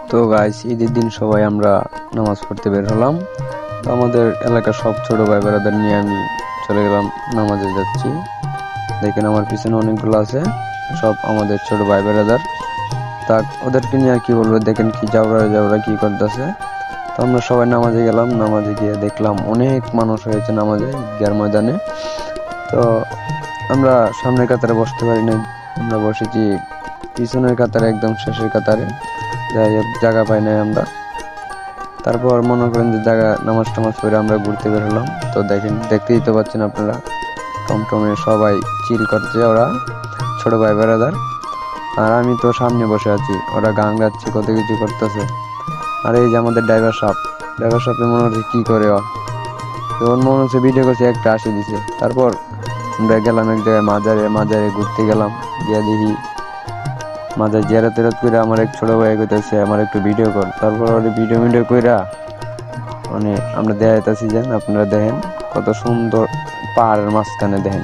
তো গাইস, ঈদের দিন সবাই আমরা নামাজ পড়তে বের হলাম। তো আমাদের এলাকার সব ছোট ভাই বোনেদের নিয়ে আমি চলে গেলাম, নামাজে যাচ্ছি। দেখেন আমার পিছনে অনেকগুলো আছে, সব আমাদের ছোট ভাই বোনেদের। তা ওদেরকে নিয়ে আর কি বলবো, দেখেন কি জাউরা কি করতেছে। তো আমরা সবাই নামাজে গেলাম, নামাজে গিয়ে দেখলাম অনেক মানুষ হয়েছে নামাজে ঈদগার ময়দানে। তো আমরা সামনের কাতারে বসতে পারি না, আমরা বসেছি পিছনের কাতারে, একদম শেষের কাতারে। যাই হোক, জায়গা পাই নাই আমরা। তারপর মনে করেন যে জায়গা নামাজ টামাজ পড়ে আমরা ঘুরতে বের হলাম। তো দেখতেই তো পাচ্ছেন আপনারা, টমটমে সবাই চিল করছে, ওরা ছোট ভাই বেড়াদার। আর আমি তো সামনে বসে আছি, ওরা গান গাচ্ছে, কত কিছু করতেছে। আর এই যে আমাদের ড্রাইভার সাহেব মনে হচ্ছে কি করে ওর মনে হচ্ছে ভিডিও করছে, একটা আসে দিছে। তারপর আমরা গেলাম এক জায়গায়, মাজারে ঘুরতে গেলাম। গিয়া দেখি মাঝে জিয়ারত করে আমার এক ছোট ভাই কইতেছে আমার একটু ভিডিও কর। তারপর ওর ভিডিও কইরা মানে আমরা দেখাইতেছি, যেন আপনারা দেখেন কত সুন্দর পাহাড়ের মাঝখানে, দেখেন